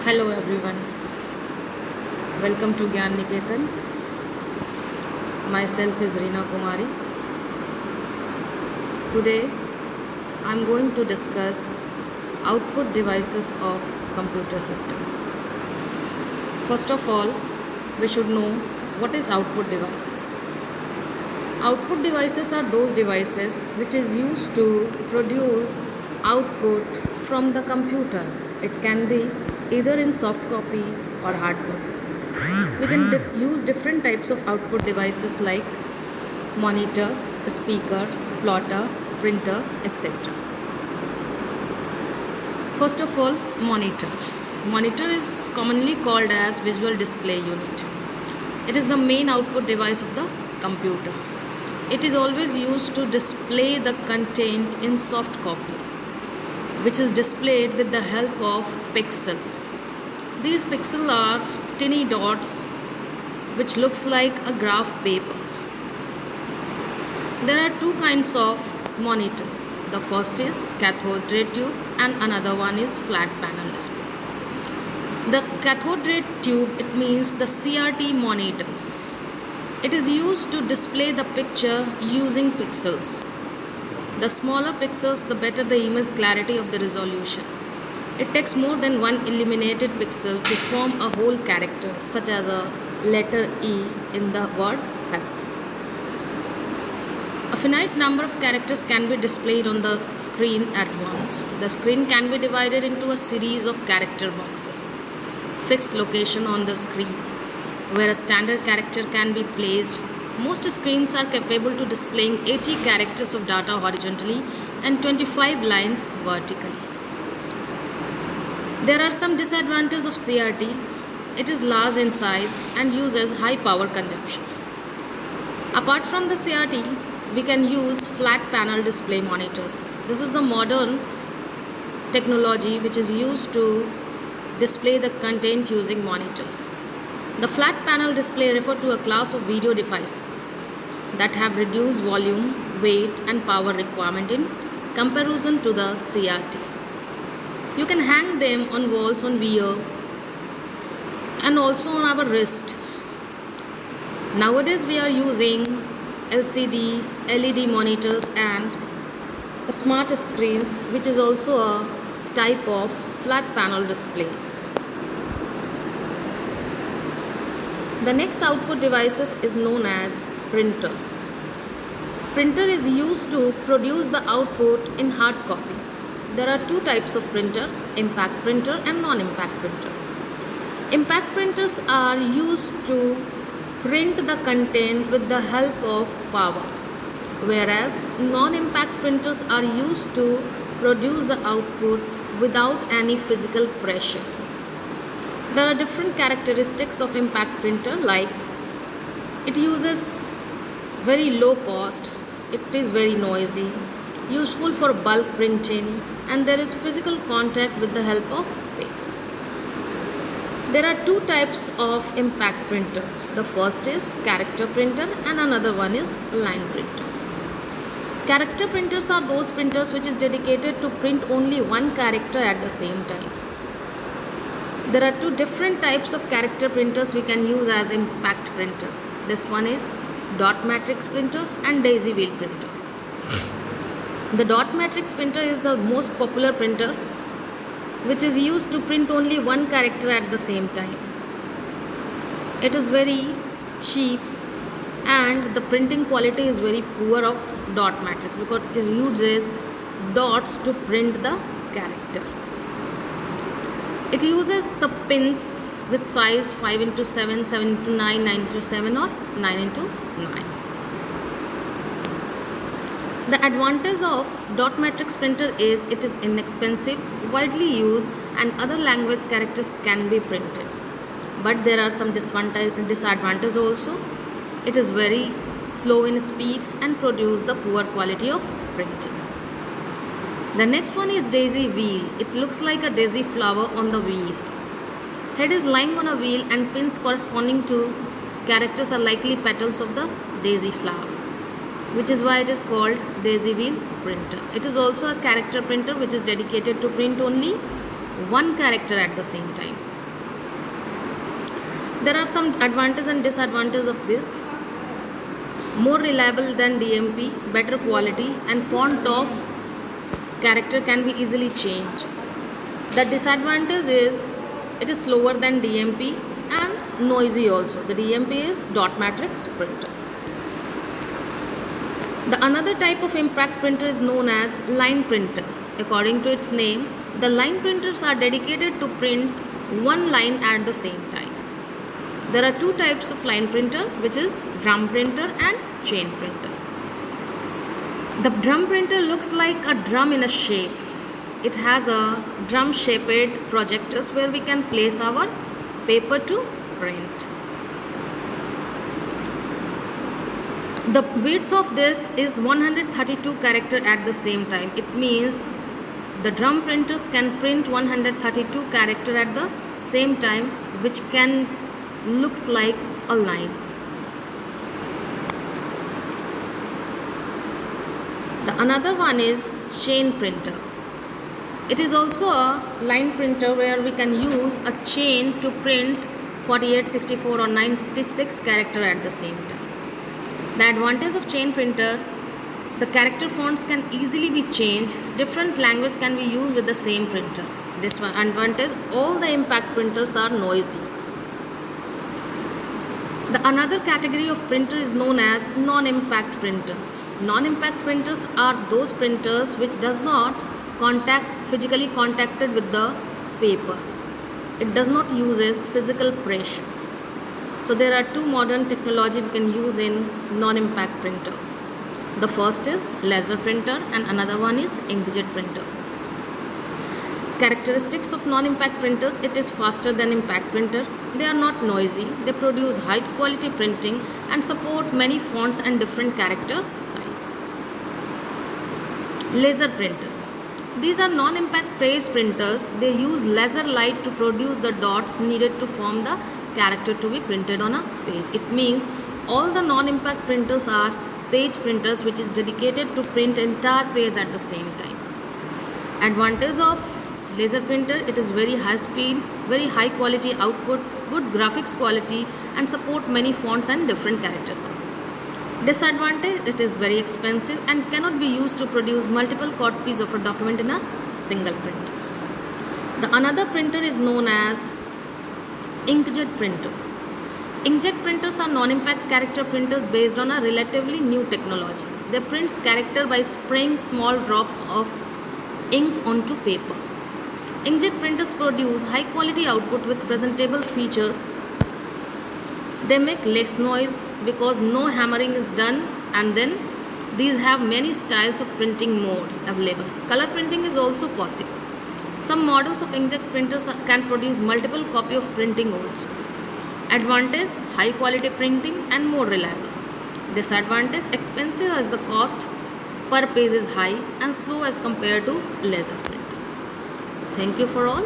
Hello everyone, welcome to Gyan Niketan. Myself is Reena Kumari. Today I am going to discuss output devices of computer system. First of all, we should know what is output devices. Output devices are those devices which is used to produce output from the computer. It can be either in soft copy or hard copy. We can use different types of output devices like monitor, speaker, plotter, printer, etc. First of all, monitor. Monitor is commonly called as visual display unit. It is the main output device of the computer. It is always used to display the content in soft copy, which is displayed with the help of pixel. These pixels are tiny dots which looks like a graph paper. There are two kinds of monitors. The first is cathode ray tube and another one is flat panel display. The cathode ray tube, it means the CRT monitors. It is used to display the picture using pixels. The smaller pixels, the better the image clarity of the resolution. It takes more than one illuminated pixel to form a whole character, such as a letter E in the word help. A finite number of characters can be displayed on the screen at once. The screen can be divided into a series of character boxes, fixed location on the screen, where a standard character can be placed. Most screens are capable to displaying 80 characters of data horizontally and 25 lines vertically. There are some disadvantages of CRT. It is large in size and uses high power consumption. Apart from the CRT, we can use flat panel display monitors. This is the modern technology which is used to display the content using monitors. The flat panel display refer to a class of video devices that have reduced volume, weight and power requirement in comparison to the CRT. You can hang them on walls on wear and also on our wrist. Nowadays we are using LCD, LED monitors and smart screens, which is also a type of flat panel display. The next output devices is known as printer. Printer is used to produce the output in hard copy. There are two types of printer, impact printer and non-impact printer. Impact printers are used to print the content with the help of power, whereas non-impact printers are used to produce the output without any physical pressure. There are different characteristics of impact printer, like it uses very low cost, it is very noisy, useful for bulk printing, and there is physical contact with the help of paper. There are two types of impact printer. The first is character printer and another one is line printer. Character printers are those printers which is dedicated to print only one character at the same time. There are two different types of character printers we can use as impact printer. This one is dot matrix printer and daisy wheel printer. The dot matrix printer is the most popular printer which is used to print only one character at the same time. It is very cheap and the printing quality is very poor of dot matrix because it uses dots to print the character. It uses the pins with size 5 into 7, 7 into 9, 9 into 7 or 9 into 9. The advantage of dot matrix printer is it is inexpensive, widely used and other language characters can be printed. But there are some disadvantages also. It is very slow in speed and produce the poor quality of printing. The next one is daisy wheel. It looks like a daisy flower on the wheel. Head is lying on a wheel and pins corresponding to characters are likely petals of the daisy flower, which is why it is called daisy wheel printer. It is also a character printer which is dedicated to print only one character at the same time. There are some advantages and disadvantages of this. More reliable than DMP, better quality, and font of character can be easily changed. The disadvantage is it is slower than DMP and noisy also. The DMP is dot matrix printer. The another type of impact printer is known as line printer. According to its name, the line printers are dedicated to print one line at the same time. There are two types of line printer, which is drum printer and chain printer. The drum printer looks like a drum in a shape. It has a drum shaped projectors where we can place our paper to print. The width of this is 132 character at the same time. It means the drum printers can print 132 character at the same time, which can looks like a line. The another one is chain printer. It is also a line printer where we can use a chain to print 48, 64 or 96 character at the same time. The advantage of chain printer, the character fonts can easily be changed. Different language can be used with the same printer. Disadvantage, all the impact printers are noisy. The another category of printer is known as non-impact printer. Non-impact printers are those printers which does not physically contacted with the paper. It does not uses physical pressure. So there are two modern technology we can use in non-impact printer. The first is laser printer and another one is inkjet printer. Characteristics of non-impact printers, it is faster than impact printer. They are not noisy. They produce high quality printing and support many fonts and different character size. Laser printer. These are non-impact page printers. They use laser light to produce the dots needed to form the character to be printed on a page. It means all the non-impact printers are page printers which is dedicated to print entire page at the same time. Advantage of laser printer, it is very high speed, very high quality output, good graphics quality and support many fonts and different characters. Disadvantage, it is very expensive and cannot be used to produce multiple copies of a document in a single print. The another printer is known as inkjet printer. Inkjet printers are non-impact character printers based on a relatively new technology. They print character by spraying small drops of ink onto paper. Inkjet printers produce high quality output with presentable features. They make less noise because no hammering is done, and then these have many styles of printing modes available. Color printing is also possible. Some models of inkjet printers can produce multiple copy of printing also. Advantage, high quality printing and more reliable. Disadvantage, expensive as the cost per page is high and slow as compared to laser printers. Thank you for all.